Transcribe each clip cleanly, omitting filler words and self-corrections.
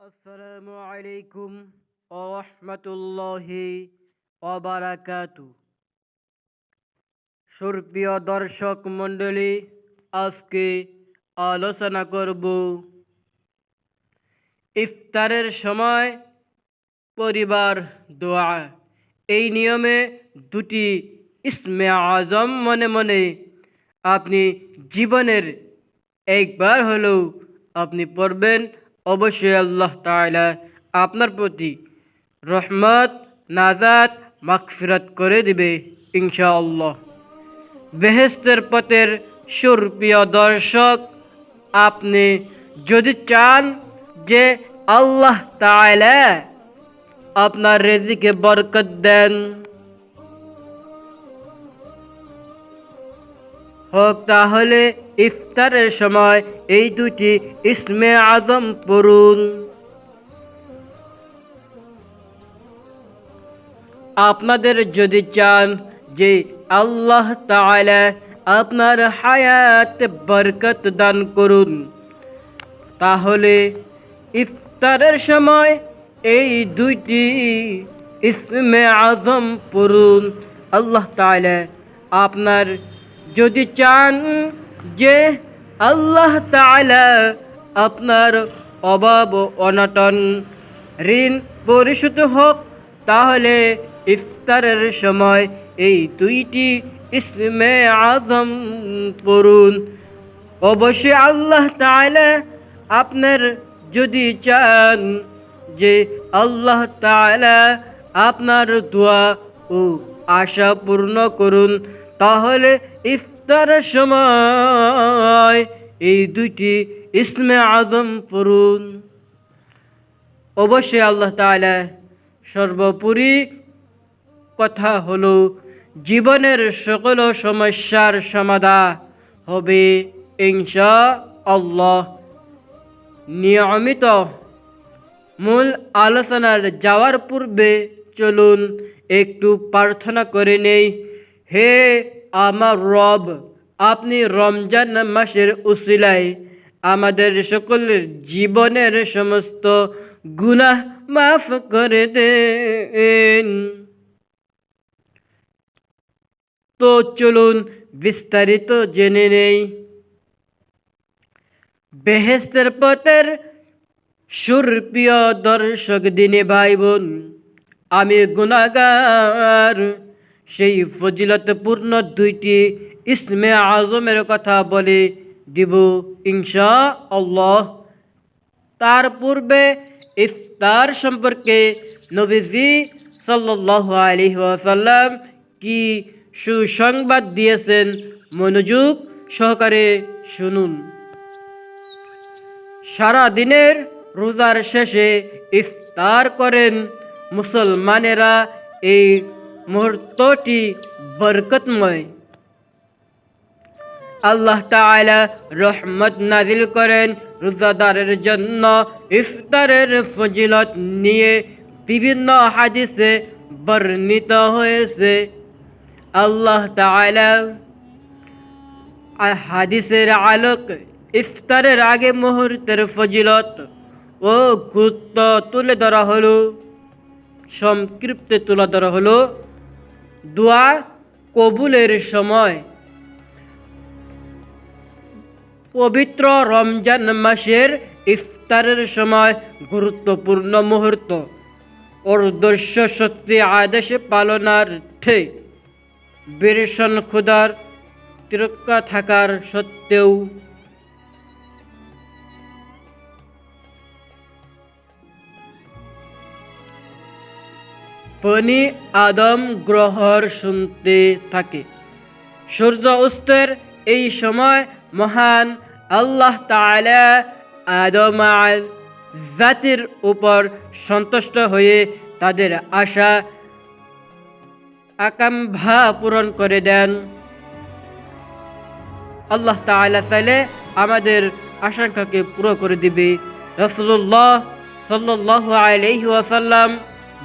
আসসালামু আলাইকুম ওয়া রাহমাতুল্লাহি ওয়া বারাকাতুহু। সুপ্রিয় দর্শক মণ্ডলী, আজকে আলোচনা করব ইফতারের সময় পরিবার দোয়া। এই নিয়মে দুটি ইসমে আজম মনে মনে আপনি জীবনের একবার হলেও আপনি পড়বেন। অবশ্যই আল্লাহ তাআলা আপনার প্রতি রহমত, নাজাত, মাগফিরাত করে দিবে ইনশাআল্লাহ। বেহেশতের পথের সুপ্রিয় দর্শক, আপনি যদি চান যে আল্লাহ তাআলা আপনার রিজিকে বরকত দেন হোক, তাহলে ইফতারের সময় এই দুটি ইসমে আজম পড়ুন। আপনাদের যদি চান যে আল্লাহ তাআলা আপনার হায়াতে বরকত দান করুন, তাহলে ইফতারের সময় এই দুইটি ইসমে আজম পড়ুন। আল্লাহ তাআলা আপনার যদি চান যে আল্লাহ তাআলা আপনার অভাব অনটন ঋণ পরিশোধ হোক, তাহলে ইফতারের সময় এই দুইটি ইসমে আজম পড়ুন। অবশ্যই আল্লাহ তাআলা আপনার যদি চান যে আল্লাহ তাআলা আপনার দোয়া ও আশা পূর্ণ করুন, তাহলে ইফতারের সময় এই দুইটি ইসমে আজম পড়ুন। অবশ্যই আল্লাহ তাআলা সর্বোপরি কথা হলো জীবনের সকল সমস্যার সমাধান হবে ইনশাআল্লাহ। নিয়মিত মূল আলোচনার যাওয়ার পূর্বে চলুন একটু প্রার্থনা করে নেই। হে আমার রব, আপনি রমজান মাসের উসিলায় আমাদের সকলের জীবনের সমস্ত গুনাহ মাফ করে দেন। তো চলুন বিস্তারিত জেনে নেই। বেহেশতের পথের সুপ্রিয় দর্শক দিনী ভাই বোন, আমি গুনাহগার সেই ফজিলতপূর্ণ দুইটি ইসমে আজমের কথা বলে দিব ইনশাআল্লাহ। তার পূর্বে ইফতার সম্পর্কে নবীজি সাল্লাল্লাহু আলাইহি ওয়াসাল্লাম কি সুসংবাদ দিয়েছেন, মনোযোগ সহকারে শুনুন। সারা দিনের রোজার শেষে ইফতার করেন মুসলমানেরা। এই মুহূর্তটি বরকতময়। আল্লাহ তাআলা রহমত নাজিল করেন রোজাদারের জন্য। ইফতারের ফজিলত নিয়ে বিভিন্ন হাদিসে বর্ণিত হয়েছে। আল্লাহ তাআলা হাদিসের আলোক ইফতারের আগে মুহূর্তের ফজিলত ও গুরুত্ব তুলে ধরা হলো। সংক্ষিপ্তে তুলে ধরা হলো দোয়া কবুলের সময়। পবিত্র রমজান মাসের ইফতারের সময় গুরুত্বপূর্ণ মুহূর্ত। অদৃশ্য শক্তি আদেশ পালনার্থে ভীষণ ক্ষুধার তীব্রতা থাকার সত্ত্বেও বনি আদম গ্রহণ শুনতে থাকে। সূর্য অস্তের এই সময় মহান আল্লাহ তাআলা আদম জাতির উপর সন্তুষ্ট হয়ে তাদের আশা আকাঙ্ক্ষা পূরণ করে দেন। আল্লাহ তাআলা চাইলে আমাদের আশঙ্কাকে পুরো করে দিবে। রাসূলুল্লাহ সাল্লাল্লাহু আলাইহি ওয়াসাল্লাম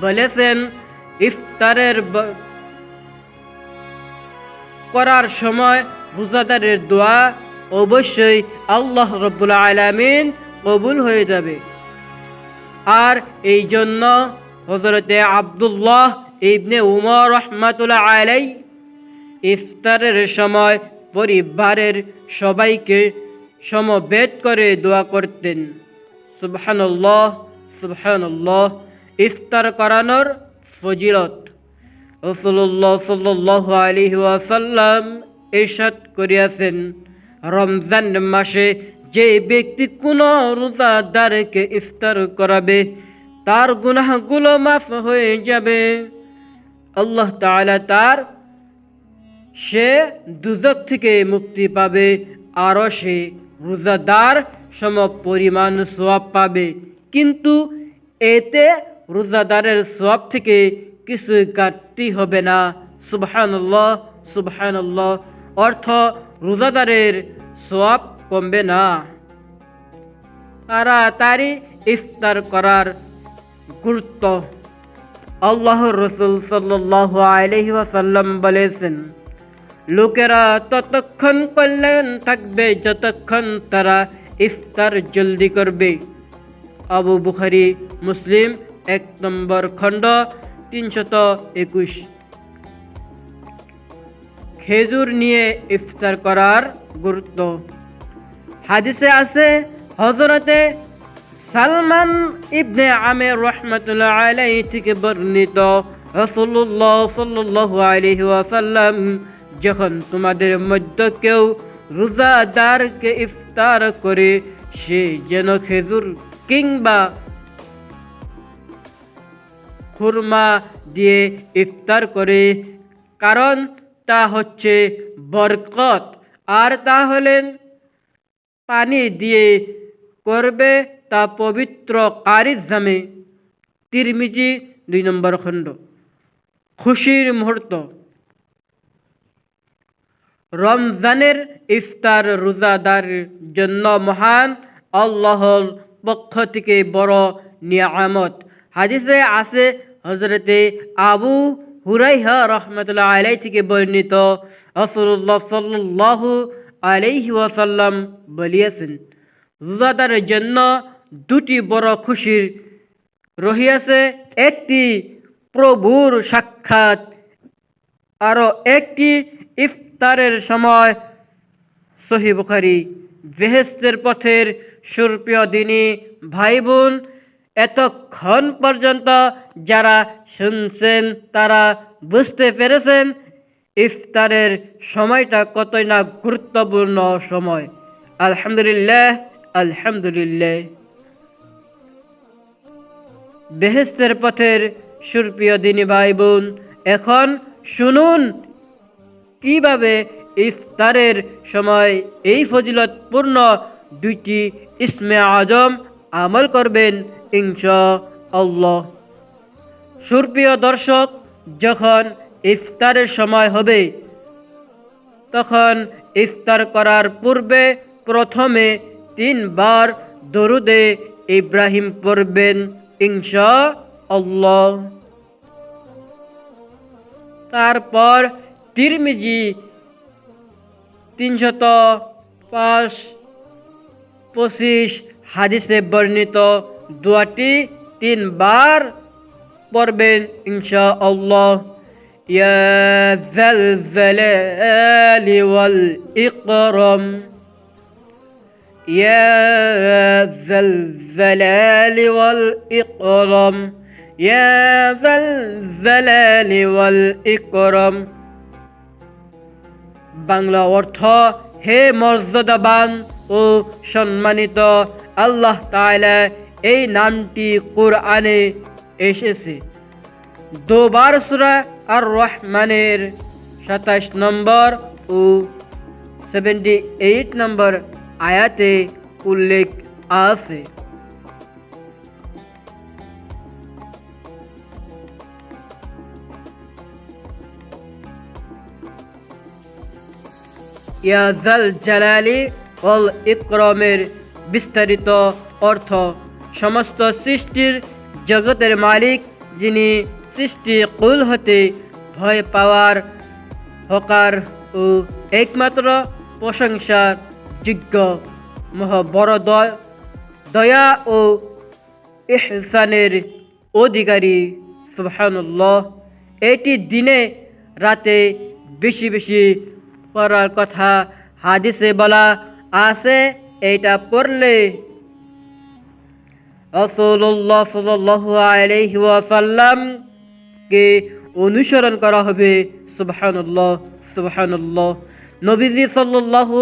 বলেছেন, ইফতারের করার সময় রোজাদারের দোয়া অবশ্যই আল্লাহ রাব্বুল আলামিন কবুল হয়ে যাবে। আর এই জন্য হযরতে আব্দুল্লাহ ইবনে উমর রাহমাতুল্লাহ আলাইহি ইফতারের সময় পরিবারের সবাইকে সমবেত করে দোয়া করতেন। সুবহানাল্লাহ, সুবহানাল্লাহ। ইফতার করানোর ফজিলত। রাসূলুল্লাহ সাল্লাল্লাহু আলাইহি ওয়াসাল্লাম ইরশাদ করিয়াছেন, রমজান মাসে যে ব্যক্তি কোনো রোজাদারকে ইফতার করাবে তার গুনাহগুলো মাফ হয়ে যাবে। আল্লাহ তাআলা সে দুজক থেকে মুক্তি পাবে, আরও সে রোজাদার সম পরিমাণ সওয়াব পাবে। কিন্তু এতে রোজাদারের সওয়াব থেকে কিছু ঘাটতি হবে না। সুবহানাল্লাহ, সুবহানাল্লাহ। অর্থ রোজাদারের সওয়াব কমবে না। তাড়াতাড়ি ইফতার করার গুরুত্ব। আল্লাহর রাসূল সাল্লাল্লাহু আলাইহি ওয়াসাল্লাম বলেছেন, লোকেরা ততক্ষণ কল্যাণ থাকবে যতক্ষণ তারা ইফতার জলদি করবে। আবু বুখারী, মুসলিম 1 নম্বর খণ্ড 321। খেজুর নিয়ে ইফতার করার গুরুত্ব। হাদিসে আছে, হযরতে সালমান ইবনে আমির রাহমাতুল্লাহ আলাইহি থেকে বর্ণিত, রাসূলুল্লাহ সাল্লাল্লাহু আলাইহি ওয়াসাল্লাম যখন তোমাদের মধ্যে কেউ রোজাদারকে ইফতার করে সে যেন খেজুর কিংবা খুরমা দিয়ে ইফতার করে, কারণ তা হচ্ছে বরকত, আর তা হলেন পানি দিয়ে করবে তা পবিত্র কারিজ জামে। তিরমিজি 2 নম্বর খণ্ড। খুশির মুহূর্ত। রমজানের ইফতার রোজাদারের জন্য মহান আল্লাহর পক্ষ থেকে বড় নিয়ামত। হাদিসে আছে, হযরতে আবু হুরায়রা রাহমাতুল্লাহ আলাইহি থেকে বর্ণিত, রাসূলুল্লাহ সাল্লাল্লাহু আলাইহি ওয়াসাল্লাম বলিয়াছেন, রোজাদারের জন্য 2টি বড় খুশির রহিয়াছে, একটি প্রভুর সাক্ষাৎ, আরও একটি ইফতারের সময়। সহিহ বুখারী। বেহেশতের পথের সুপ্রিয় দিনী ভাই বোন, এতক্ষণ পর্যন্ত যারা শুনছেন তারা বুঝতে পেরেছেন ইফতারের সময়টা কতই না গুরুত্বপূর্ণ সময়। আলহামদুলিল্লাহ, আলহামদুলিল্লাহ। বেহেশতের পথের সুপ্রিয় দিনী ভাই বোন, এখন শুনুন কিভাবে ইফতারের সময় এই ফজিলতপূর্ণ 2টি ইসমে আজম আমল করবেন ইনশাআল্লাহ। সুপ্রিয় দর্শক, যখন ইফতারের সময় হবে তখন ইফতার করার পূর্বে প্রথমে 3 বার দরুদে ইব্রাহিম পড়বেন ইনশাআল্লাহ। তারপর তিরমিজি 325 হাদিসে বর্ণিত দোয়াটি 3 বার পড়বেন ইনশাআল্লাহ। ইয়া যাল জালালি ওয়াল ইকরাম, ইয়া যাল জালালি ওয়াল ইকরাম, ইয়া যাল জালালি ওয়াল ইকরাম। বাংলা অর্থ, হে মর্যাদাবান ও সম্মানিত আল্লাহ তাআলা, এই নামটি কুরআনে এসেছে 2 বার সূরা আর রহমানের 27 নম্বর ও 78 নম্বর আয়াতে উল্লেখ আছে। ইয়া যাল জালালি ওয়াল ইকরামের বিস্তারিত অর্থ, সমস্ত সৃষ্টির জগতের মালিক, যিনি সৃষ্টি কুল হতে ভয় পাওয়ার হকার ও একমাত্র প্রশংসার যোগ্য, বড় দয়া ও ইহসানের অধিকারী। সুবহানাল্লাহ। এটি দিনে রাতে বেশি বেশি পড়ার কথা হাদিসে বলা আছে। এটা পড়লে রাসূলুল্লাহ সাল্লাল্লাহু আলাইহি ওয়াসাল্লামকে অনুসরণ করা হবে। সুবহানাল্লাহ, সুবহানাল্লাহ। নবীজি সাল্লাল্লাহু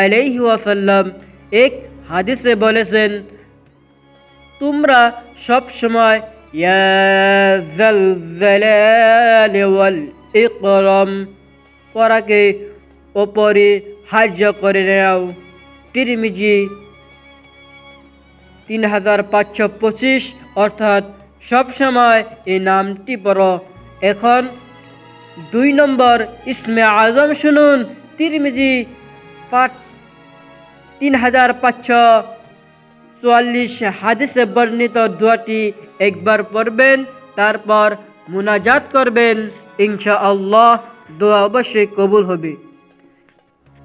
আলাইহি ওয়াসাল্লাম এক হাদিসে বলেছেন, তোমরা সব সময় ইয়া যাল জালালি ওয়াল ইকরাম পড়াকে অপরিহার্য করে নাও। তিরমিজি 3525, অর্থাৎ সবসময় এই নামটি পড়ো। এখন 2 নম্বর ইসমে আজম শুনুন। তিরমিজি 3544 হাদিসে বর্ণিত দোয়াটি একবার পড়বেন, তারপর মুনাজাত করবেন। ইনশাআল্লাহ দোয়া অবশ্যই কবুল হবে।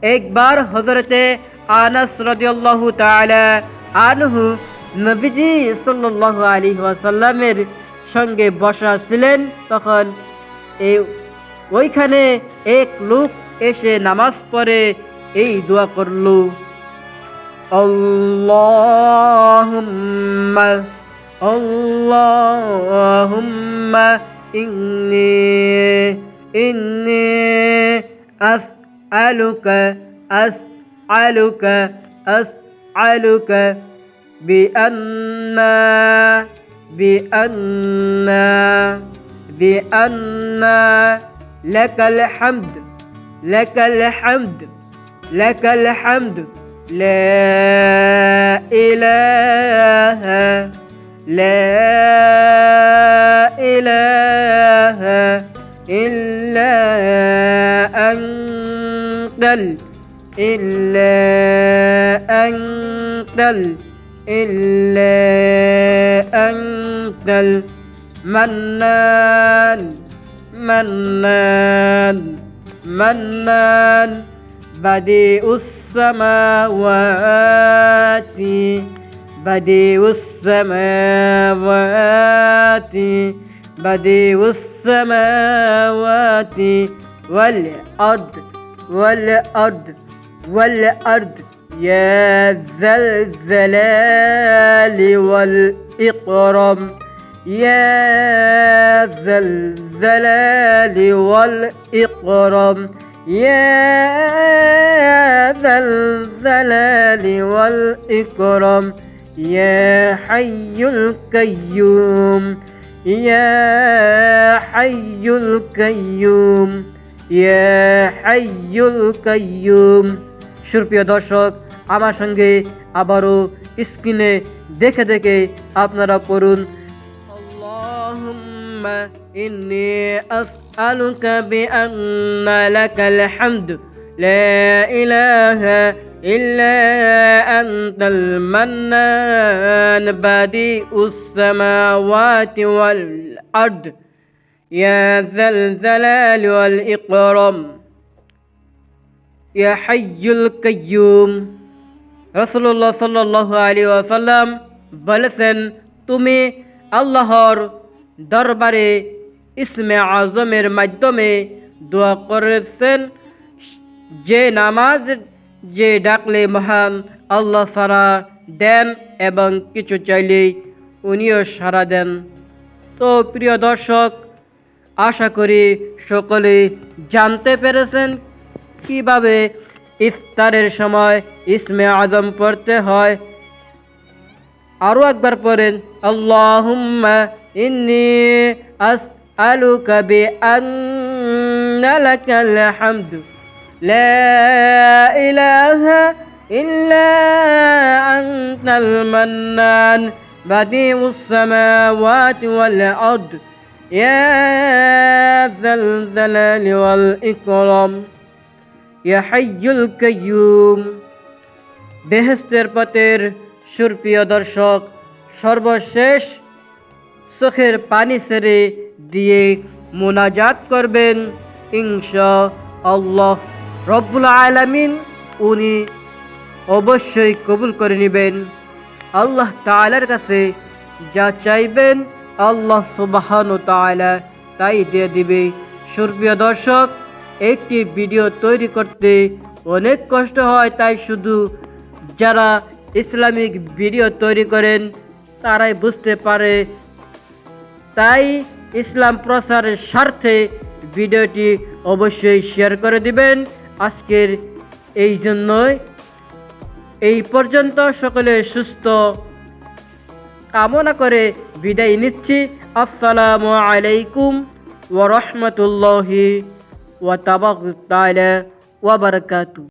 একবার হযরতে আনাস রাদিয়াল্লাহু তাআলা আনহু নবীজি সাল্লাল্লাহু আলাইহি ওয়াসাল্লামের সঙ্গে বসা ছিলেন। তখন ওইখানে এক লোক এসে নামাজ পড়ে এই দোয়া করল, আল্লাহুম্মা আল্লাহুম্মা ইন্নী আসআলুকা بأن لك الحمد لا إله إلا أنت المنان بديع السماوات والأرض يا ذا الجلال والإكرام يا حي القيوم সুপ্রিয় দর্শক, আমার সঙ্গে আবারও স্ক্রিনে দেখে দেখে আপনারা পড়ুন, আল্লাহুম্মা ইন্নী আসআলুকা বিআন্না লাকাল হামদু লা ইলাহা ইল্লা আনতাল মান্নান বাদিউস সামাওয়াতি ওয়াল আরদ ইয়া যাল জালালি ওয়াল ইকরাম ইয়া হাইয়ুল কাইয়্যুম। রাসূলুল্লাহ সাল্লাল্লাহু আলাইহি ওয়াসাল্লাম বলেছেন, তুমি আল্লাহর দরবারে ইসমে আজমের মাধ্যমে দোয়া করেছেন। যে নামাজ যে ডাকলে মহান আল্লাহ সাড়া দেন এবং কিছু চাইলেই উনিও সাড়া দেন। তো প্রিয় দর্শক, আশা করি সকলে জানতে পেরেছেন কিভাবে ইফতারের সময় ইসমে আজম পড়তে হয়। আরও একবার পড়েন, আল্লাহুম্মা ইন্নী আসআলুকা বিআন্না লাকাল হামদু লা ইলাহা ইল্লা আনতাল মান্নান বাদিউস সামাওয়াতি ওয়াল আরদ ইয়া যাল জালালি ওয়াল ইকরাম ইয়া হাইয়ুল কাইয়্যুম। বেহেশতের পথের সুপ্রিয় দর্শক, সর্বশেষ চোখের পানি ছেড়ে দিয়ে মুনাজাত করবেন। ইনশাআল্লাহ রব্বুল আলামিন উনি অবশ্যই কবুল করে নেবেন। আল্লাহ তাআলার কাছে যা চাইবেন আল্লাহ সুবহানাহু ওয়া তাআলা তাই দিয়ে দিবে। সুপ্রিয় দর্শক, একটি ভিডিও তৈরি করতে অনেক কষ্ট হয়, তাই শুধু যারা ইসলামিক ভিডিও তৈরি করেন তারাই বুঝতে পারে। তাই ইসলাম প্রচারের স্বার্থে ভিডিওটি অবশ্যই শেয়ার করে দিবেন। আজকের এই জন্যই এই পর্যন্ত, সকলে সুস্থ কামনা করে বিদায় নিচ্ছি। আসসালামু আলাইকুম ওয়া রাহমাতুল্লাহি ওয়া বারাকাতুহু।